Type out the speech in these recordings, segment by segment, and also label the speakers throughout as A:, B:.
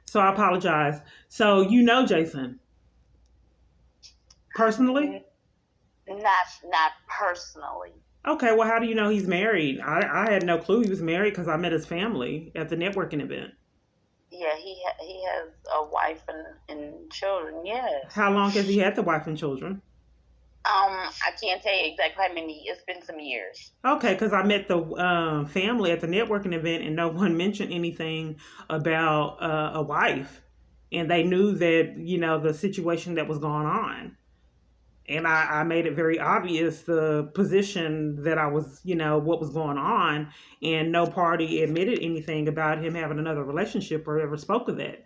A: So I apologize. So you know Jason personally?
B: N- not personally.
A: Okay, well, how do you know he's married? I had no clue he was married because I met his family at the networking event.
B: Yeah, he has a wife and children. Yes.
A: How long has he had the wife and children?
B: I can't tell you exactly how many. It's been some years.
A: Okay, because I met the family at the networking event and no one mentioned anything about a wife. And they knew that, the situation that was going on. And I made it very obvious the position that I was, what was going on. And no party admitted anything about him having another relationship or ever spoke of that.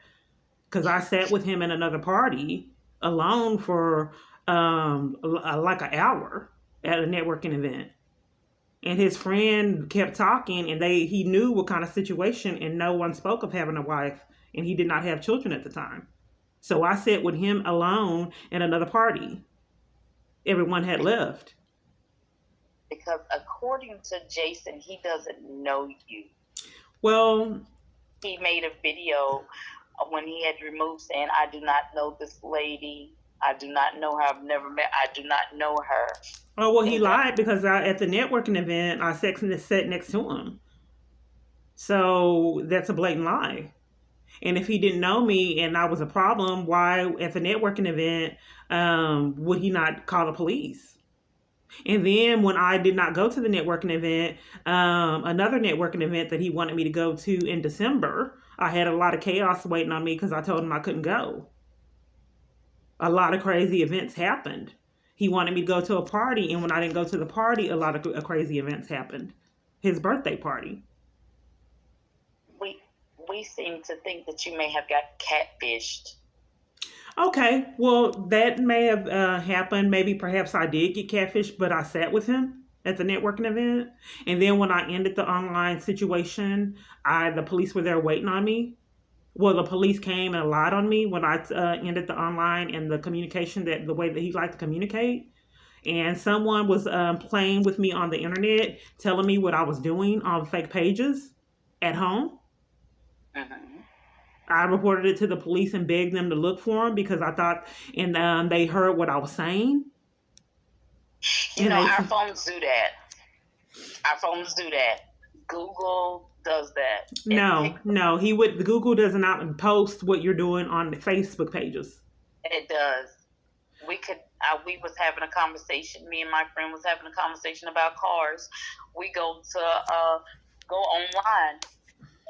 A: Because I sat with him in another party alone for like an hour at a networking event, and his friend kept talking, and he knew what kind of situation, and no one spoke of having a wife, and he did not have children at the time. So I sat with him alone in another party. Everyone had left.
B: Because according to Jason, he doesn't know you.
A: Well,
B: He made a video when he had removed saying, "I do not know this lady. I do not know her. I've never met. I do not know her."
A: oh well, he
B: And that
A: lied because at the networking event I sat next to him. So that's a blatant lie. And if he didn't know me and I was a problem, why at the networking event would he not call the police? And then when I did not go to the networking event, another networking event that he wanted me to go to in December, I had a lot of chaos waiting on me because I told him I couldn't go. A lot of crazy events happened. He wanted me to go to a party, and when I didn't go to the party, a lot of crazy events happened. His birthday party.
B: we we seem to think that you may have got catfished.
A: Okay, well, that may have happened. Maybe perhaps I did get catfished, but I sat with him at the networking event. And then when I ended the online situation, the police were there waiting on me. Well, the police came and lied on me when I ended the online and the communication, that the way that he liked to communicate. And someone was playing with me on the internet, telling me what I was doing on fake pages at home.
B: Mm-hmm.
A: I reported it to the police and begged them to look for him because I thought, and they heard what I was saying,
B: You
A: and
B: know,
A: they
B: our
A: said,
B: phones do that. Our phones do that. Google does that. It
A: no,
B: picks.
A: no, he would. Google does not post what you're doing on the Facebook pages.
B: It does. We could. We was having a conversation. Me and my friend was having a conversation about cars. We go online,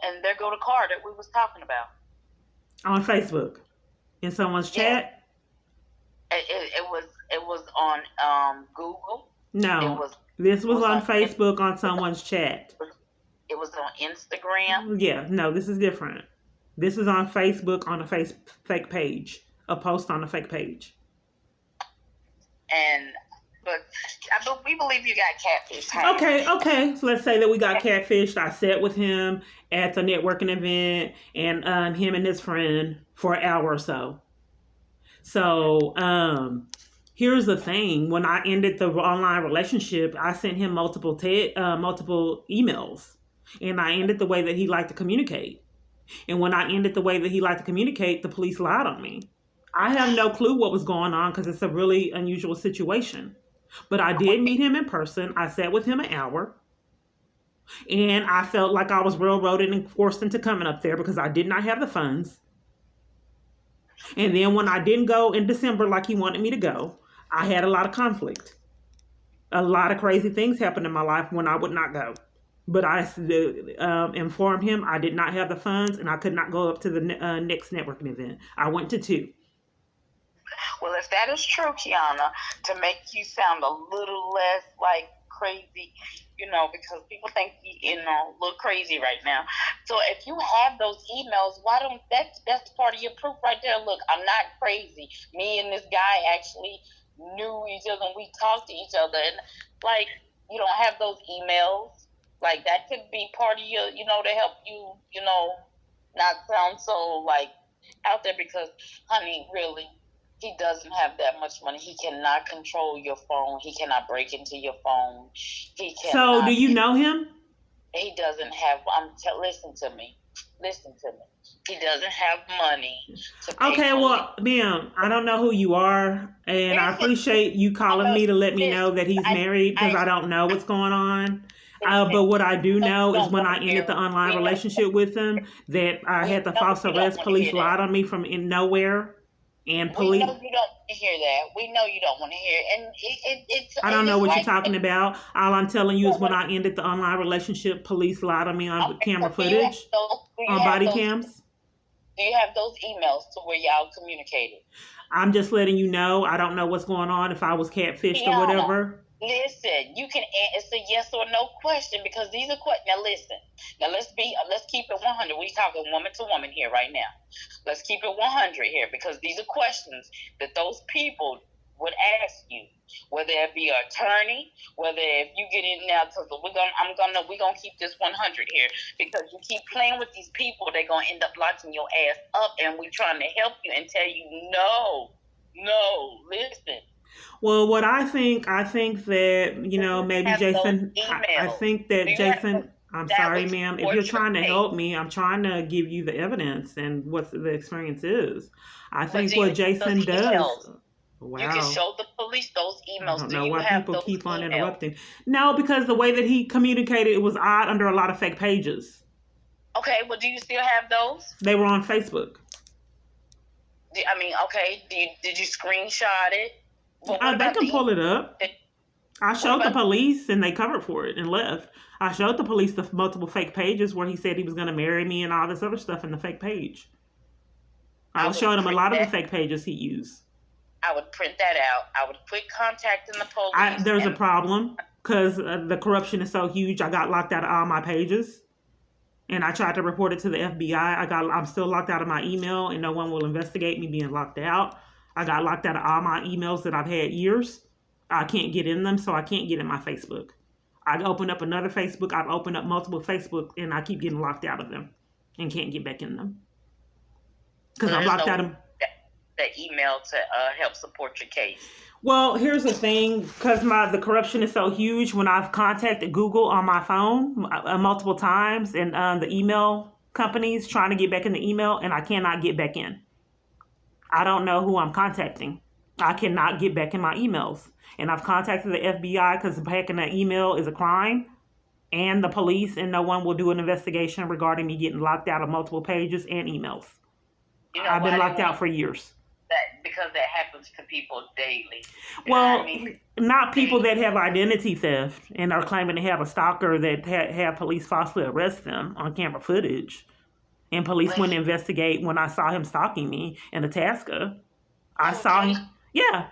B: and there go the car that we was talking about.
A: On Facebook in someone's
B: Yes,
A: chat.
B: it was on Google. It
A: No,
B: was
A: this
B: it
A: was
B: was
A: on
B: on
A: Facebook on someone's chat.
B: it was on Instagram.
A: Yeah, no, this is different. This is on Facebook on a fake page, a post on a fake page.
B: And but we believe you got catfish, honey.
A: Okay, okay. So let's say that we got catfished. I sat with him at the networking event, and him and his friend for an hour or so. So here's the thing: when I ended the online relationship, I sent him multiple emails, and I ended the way that he liked to communicate. And when I ended the way that he liked to communicate, the police lied on me. I have no clue what was going on because it's a really unusual situation. But I did meet him in person. I sat with him an hour, and I felt like I was railroaded and forced into coming up there because I did not have the funds. And then when I didn't go in December like he wanted me to go, I had a lot of conflict. A lot of crazy things happened in my life when I would not go. But I informed him I did not have the funds and I could not go up to the next networking event. I went to two.
B: Well, if that is true, Kiana, to make you sound a little less like crazy, because people think look crazy right now. So if you have those emails, why don't that's part of your proof right there? Look, I'm not crazy. Me and this guy actually knew each other and we talked to each other, and like you don't have those emails. Like that could be part of your, to help you, not sound so like out there because, honey, really, he doesn't have that much money. He cannot control your phone. He cannot break into your phone. He
A: So, do
B: cannot.
A: you know him?
B: He doesn't have. Listen to me. Listen to me. He doesn't have money to pay
A: Okay, well, ma'am, I don't know who you are, and I
B: Listen,
A: appreciate you calling me to let me know that he's married because I don't know what's going on. But what I do know is
B: don't
A: when
B: want
A: I
B: to
A: ended
B: hear.
A: the online
B: We know,
A: relationship with him, that I
B: we
A: had the
B: know
A: false
B: you don't
A: arrest.
B: want to
A: Police
B: hear that.
A: lied on me from in nowhere, and
B: We know
A: police.
B: you don't want to hear that. We know you don't want to hear, and
A: I don't know
B: it's
A: what you're
B: like
A: talking about. All I'm telling
B: you
A: you is
B: don't
A: when
B: want.
A: I ended the online relationship, police lied on me on
B: Okay, so
A: camera footage,
B: do you
A: on
B: have
A: body
B: those?
A: cams.
B: Do you have those emails to where y'all communicated?
A: I'm just letting you know. I don't know what's going on if I was catfished or
B: Tiana,
A: whatever.
B: listen. You can. It's a yes or no question because these are questions. Now listen. Now let's keep it 100. We talking woman to woman here right now. Let's keep it 100 here because these are questions that those people would ask you, whether it be an attorney, whether if you get in now, because we're gonna keep this 100 here because you keep playing with these people, they're gonna end up locking your ass up, and we trying to help you and tell you no, listen.
A: Well, what I think that, maybe Jason, I think that Jason, I'm sorry, ma'am, if you're trying to help me, I'm trying to give you the evidence and what the experience is. I think what Jason does,
B: You can
A: wow.
B: show the police those
A: I
B: emails.
A: don't
B: Do
A: know
B: you
A: why
B: have
A: people
B: those
A: keep on
B: emails?
A: interrupting. No, because the way that he communicated, it was odd under a lot of fake pages.
B: Okay, well, do you still have those?
A: They were on Facebook.
B: Okay. Did you screenshot it? Well,
A: They can pull it up. I showed the
B: about
A: police and they covered for it and left. I showed the police the multiple fake pages where he said he was going to marry me and all this other stuff in the fake page. I was showing him a lot of the fake pages he used.
B: I would print that out. I would quit contacting the police.
A: There's a problem because the corruption is so huge. I got locked out of all my pages, and I tried to report it to the FBI. I'm still locked out of my email, and no one will investigate me being locked out. I got locked out of all my emails that I've had years. I can't get in them, so I can't get in my Facebook. I opened up another Facebook. I've opened up multiple Facebook, and I keep getting locked out of them and can't get back in them because I'm locked out of
B: the email to help support your case.
A: Well, here's the thing, because the corruption is so huge. When I've contacted Google on my phone multiple times, and the email companies trying to get back in the email, and I cannot get back in. I don't know who I'm contacting. I cannot get back in my emails, and I've contacted the FBI because hacking an email is a crime, and the police, and no one will do an investigation regarding me getting locked out of multiple pages and emails. I've been locked out for years.
B: Because that happens to people daily.
A: Well, not people that have identity theft and are claiming to have a stalker that have police falsely arrest them on camera footage. And police wouldn't investigate when I saw him stalking me in Itasca. I saw him. Yeah.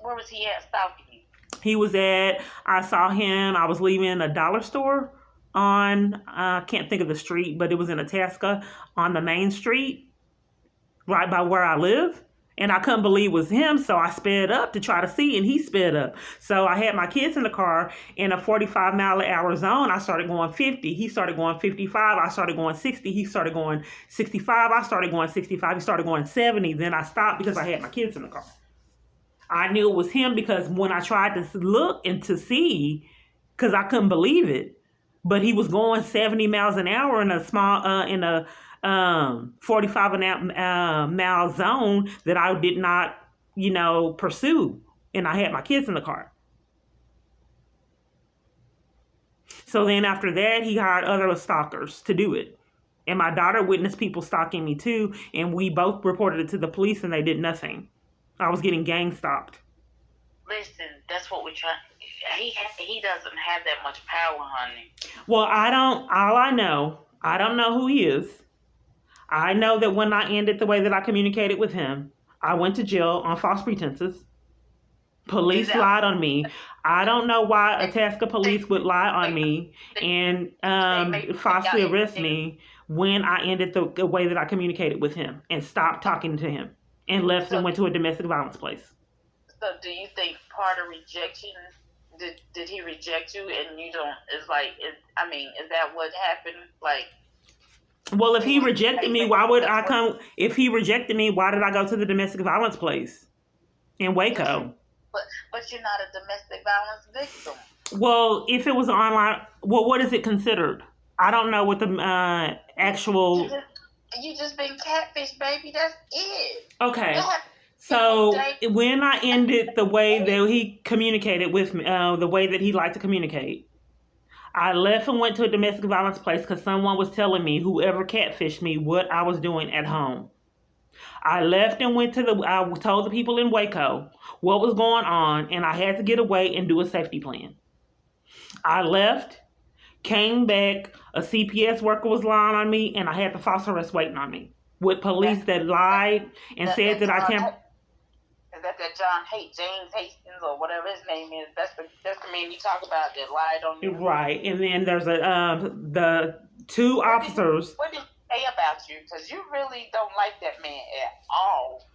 B: Where was he at stalking you?
A: He was I saw him, I was leaving a dollar store on, I can't think of the street, but it was in Itasca on the main street, right by where I live. And I couldn't believe it was him, so I sped up to try to see, and he sped up. So I had my kids in the car in a 45-mile-an-hour zone. I started going 50. He started going 55. I started going 60. He started going 65. I started going 65. He started going 70. Then I stopped because I had my kids in the car. I knew it was him because when I tried to look and to see, because I couldn't believe it, but he was going 70 miles an hour in a small, 45-mile zone that I did not, pursue. And I had my kids in the car. So then after that, he hired other stalkers to do it. And my daughter witnessed people stalking me too. And we both reported it to the police and they did nothing. I was getting gang stalked.
B: Listen, that's what we're trying. He doesn't have that much power, honey.
A: Well, I don't know who he is. I know that when I ended the way that I communicated with him, I went to jail on false pretenses. Police lied on me. I don't know why Itasca police would lie on me and falsely arrest me when I ended the way that I communicated with him and stopped talking to him and left and went to a domestic violence place.
B: So do you think part of rejection, did he reject you and you don't, is that what happened?
A: Well, if he rejected me, why would I come? If he rejected me, why did I go to the domestic violence place in Waco?
B: But you're not a domestic violence victim.
A: Well, if it was online, well, what is it considered? I don't know what the
B: You
A: actual.
B: just you just been catfish, baby. That's it. That
A: Okay.
B: happens. People
A: So
B: date.
A: when I ended the way that he communicated with me, the way that he liked to communicate, I left and went to a domestic violence place because someone was telling me, whoever catfished me, what I was doing at home. I left and went to I told the people in Waco what was going on, and I had to get away and do a safety plan. I left, came back, a CPS worker was lying on me, and I had the false arrest waiting on me with police
B: That's
A: that lied and
B: that
A: said
B: that
A: that I
B: John.
A: can't.
B: Is that John James Hastings or whatever his name is? That's the man you talk about that lied on you.
A: Right, and then there's the two officers.
B: What did he say about you? Because you really don't like that man at all.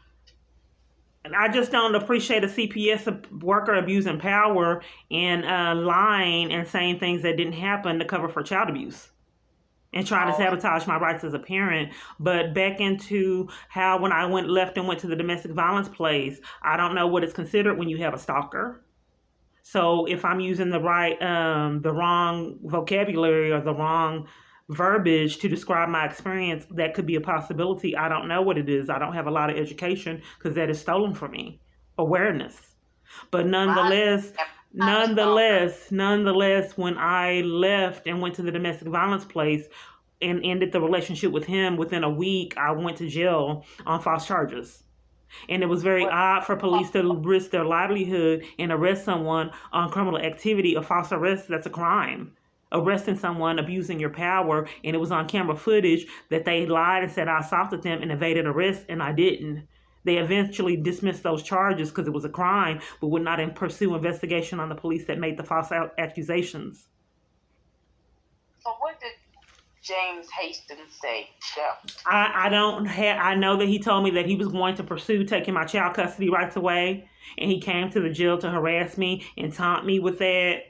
A: And I just don't appreciate a CPS worker abusing power and lying and saying things that didn't happen to cover for child abuse and trying to
B: Oh,
A: sabotage my rights as a parent. But back into how when I went left and went to the domestic violence place, I don't know what is considered when you have a stalker. So if I'm using the wrong vocabulary or the wrong verbiage to describe my experience, that could be a possibility. I don't know what it is. I don't have a lot of education because that is stolen from me. Awareness. But
B: my not a stalker.
A: nonetheless, when I left and went to the domestic violence place and ended the relationship with him within a week, I went to jail on false charges. And it was very
B: What?
A: odd for police to risk their livelihood and arrest someone on criminal activity. A false arrest, that's a crime. Arresting someone, abusing your power, and it was on camera footage that they lied and said I assaulted them and evaded arrest, and I didn't. They eventually dismissed those charges because it was a crime, but would not pursue investigation on the police that made the false accusations.
B: So what did James Hastings say? Yeah.
A: I don't have. I know that he told me that he was going to pursue taking my child custody rights away, and he came to the jail to harass me and taunt me with that.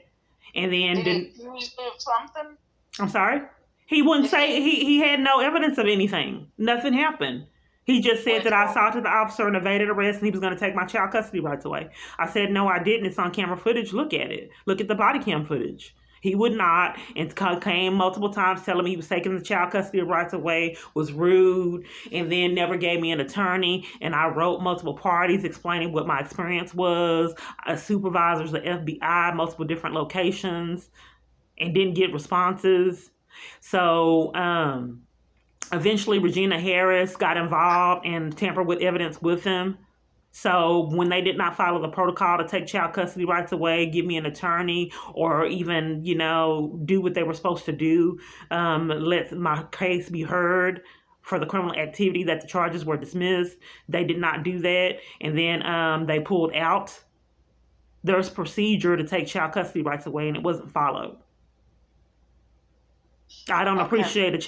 A: And then
B: Did he
A: didn't.
B: accuse you of something?
A: I'm sorry. He wouldn't
B: Did
A: say
B: he?
A: he had no evidence of anything. Nothing happened. He just said
B: Was
A: that I assaulted the officer and evaded arrest, and he was going to take my child custody rights away. I said no, I didn't. It's on camera footage. Look at it. Look at the body cam footage. He would not, and came multiple times telling me he was taking the child custody rights away, was rude, and then never gave me an attorney. And I wrote multiple parties explaining what my experience was, supervisors, the FBI, multiple different locations, and didn't get responses. So eventually, Regina Harris got involved and tampered with evidence with him. So when they did not follow the protocol to take child custody rights away, give me an attorney, or even do what they were supposed to do, let my case be heard for the criminal activity that the charges were dismissed, they did not do that, and then they pulled out. There's procedure to take child custody rights away, and it wasn't followed. I don't
B: Okay.
A: appreciate a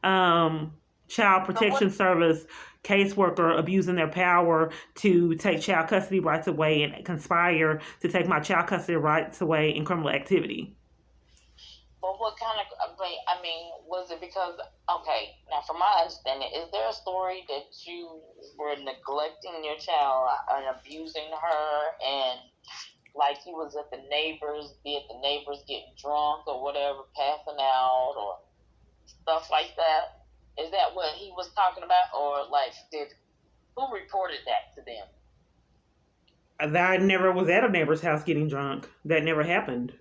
A: um, child
B: So what?
A: protection service caseworker abusing their power to take child custody rights away and conspire to take my child custody rights away in criminal activity.
B: Well, what kind of? I mean, was it because? Okay, now from my understanding, is there a story that you were neglecting your child and abusing her, and like he was at the neighbors, be it the neighbors getting drunk or whatever, passing out or stuff like that? Is that what he was talking about, or like did who reported that to them?
A: I never was at a neighbor's house getting drunk. That never happened.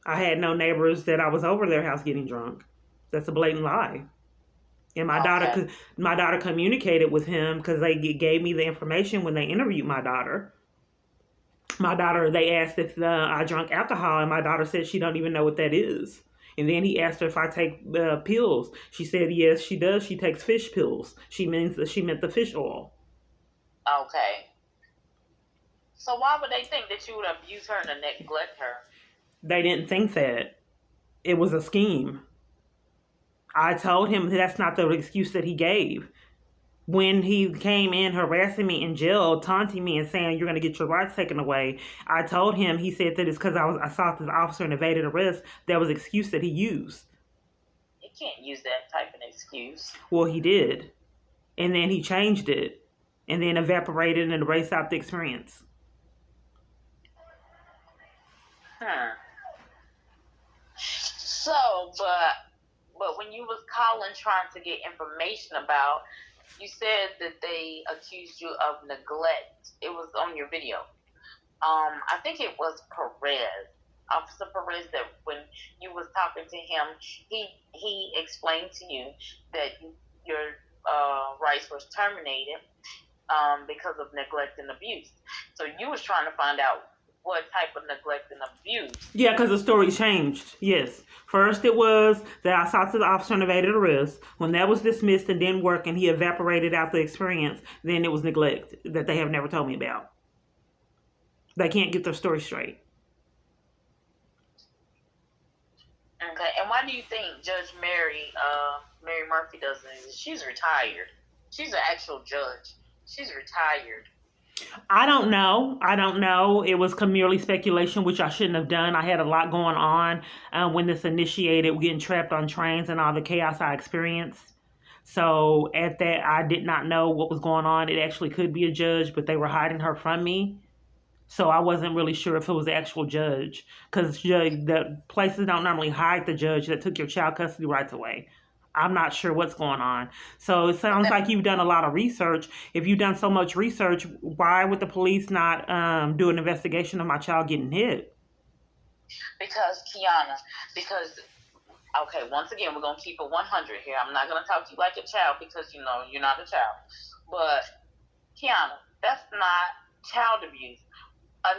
A: I had no neighbors that I was over their house getting drunk. That's a blatant lie. And
B: Okay,
A: my daughter communicated with him because they gave me the information when they interviewed my daughter. My daughter, they asked if I drank alcohol, and my daughter said she don't even know what that is. And then he asked her if I take pills. She said yes, she does. She takes fish pills. She meant the fish oil.
B: okay. So why would they think that you would abuse her and neglect her?
A: They didn't think that it was a scheme. I told him that's not the excuse that he gave. When he came in harassing me in jail, taunting me and saying you're going to get your rights taken away, I told him, he said that it's because I assaulted the officer and evaded arrest. That was an excuse that he used.
B: You can't use that type of excuse.
A: Well, he did. And then he changed it and then evaporated and erased out the experience.
B: So, but when you was calling trying to get information about, you said that they accused you of neglect. It was on your video. I think it was Perez, Officer Perez, that when you was talking to him, he explained to you that your rights was terminated because of neglect and abuse. So you was trying to find out what type of neglect and abuse.
A: Yeah, because the story changed. Yes. First, it was that I sought to the officer and evaded arrest. When that was dismissed and didn't work and he evaporated out the experience, then it was neglect that they have never told me about. They can't get their story straight.
B: Okay, and why do you think Judge Mary Murphy doesn't? She's retired. She's an actual judge. She's retired.
A: I don't know. It was merely speculation, which I shouldn't have done. I had a lot going on when this initiated, getting trapped on trains and all the chaos I experienced. So at that, I did not know what was going on. It actually could be a judge, but they were hiding her from me. So I wasn't really sure if it was the actual judge, because the places don't normally hide the judge that took your child custody rights away. I'm not sure what's going on. So it sounds like you've done a lot of research. If you've done so much research, why would the police not do an investigation of my child getting hit?
B: Because, Kiana, okay, once again, we're going to keep it 100 here. I'm not going to talk to you like a child because, you're not a child. But, Kiana, that's not child abuse.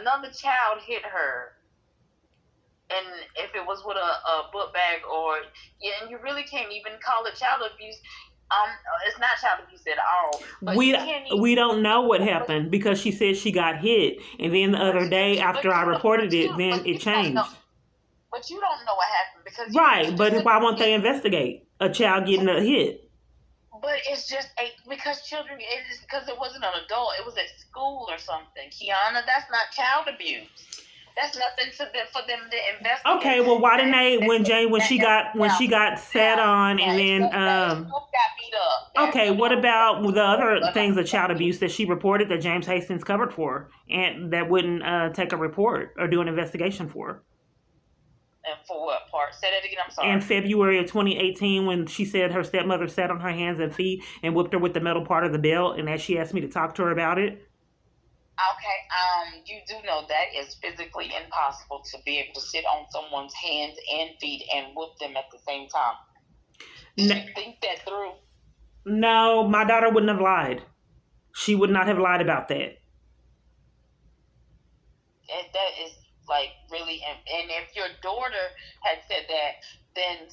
B: Another child hit her, and if it was with a book bag and you really can't even call it child abuse. It's not child abuse at all. But
A: we don't know what happened because she said she got hit, and then the other day after I reported it, then it changed.
B: But you don't know what happened because
A: right. But why won't they investigate a child getting a hit?
B: But it's just because children. It's because it wasn't an adult. It was at school or something. Kiana, that's not child abuse. That's nothing for them to investigate.
A: Okay, well, why didn't they when she got sat on and then
B: got beat up?
A: Okay, what about the other things of child abuse that she reported that James Hastings covered for and that wouldn't take a report or do an investigation for?
B: And for what part? Say that again, I'm sorry.
A: In February of 2018, when she said her stepmother sat on her hands and feet and whipped her with the metal part of the belt, and that she asked me to talk to her about it.
B: Okay, you do know that is physically impossible to be able to sit on someone's hands and feet and whip them at the same time. Did you think that through?
A: No, my daughter wouldn't have lied. She would not have lied about that.
B: And that is really, and if your daughter had said that, then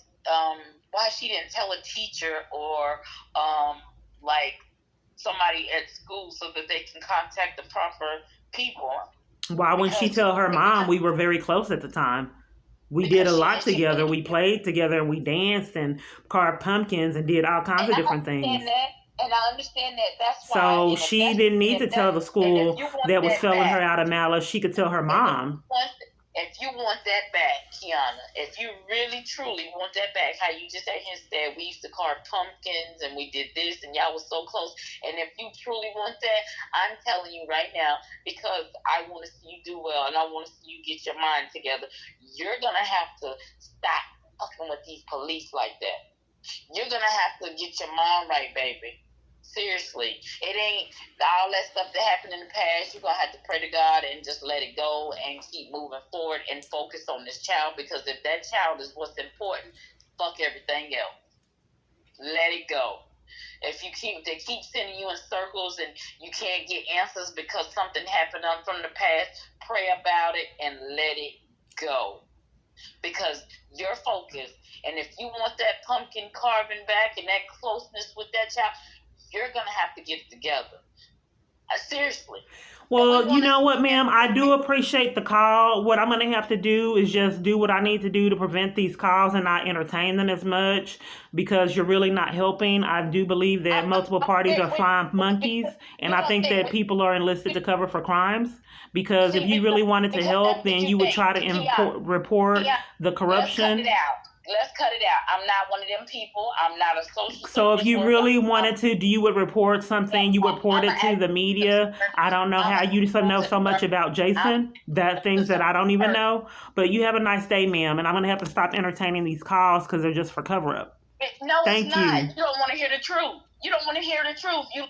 B: why she didn't tell a teacher or somebody at school so that they can contact the proper people?
A: Why wouldn't she tell her mom? We were very close at the time. We did a lot together. We played together and we danced and carved pumpkins and did all kinds of different things.
B: And I understand that. That's why.
A: So she didn't need to tell the school that was filling her out of malice. She could tell her mom.
B: If you want that back, Kiana, if you really, truly want that back, how you just sat here and said we used to carve pumpkins and we did this and y'all was so close, and if you truly want that, I'm telling you right now, because I want to see you do well and I want to see you get your mind together, you're going to have to stop fucking with these police like that. You're going to have to get your mind right, baby. Seriously, it ain't all that stuff that happened in the past. You're going to have to pray to God and just let it go and keep moving forward and focus on this child, because if that child is what's important, fuck everything else. Let it go. If they keep sending you in circles and you can't get answers because something happened from the past, pray about it and let it go. Because you're focused, and if you want that pumpkin carving back and that closeness with that child, you're going to have to get it together. Seriously.
A: Well, you know what, ma'am? I do appreciate the call. What I'm going to have to do is just do what I need to do to prevent these calls and not entertain them as much, because you're really not helping. I do believe that multiple parties are flying monkeys, and I think that people are enlisted to cover for crimes. Because if you really wanted to help, then you would try to report the corruption.
B: let's cut it out. I'm not one of them people. I'm not a social
A: So if
B: service
A: you
B: worker.
A: really wanted to, do you would report something? You would report it to the media. I don't know how you know so much about Jason. That things that I don't even know. But you have a nice day, ma'am. And I'm gonna have to stop entertaining these calls because they're just for cover up.
B: No,
A: Thank
B: it's not.
A: you.
B: You don't want to hear the truth. You don't want to hear the truth. You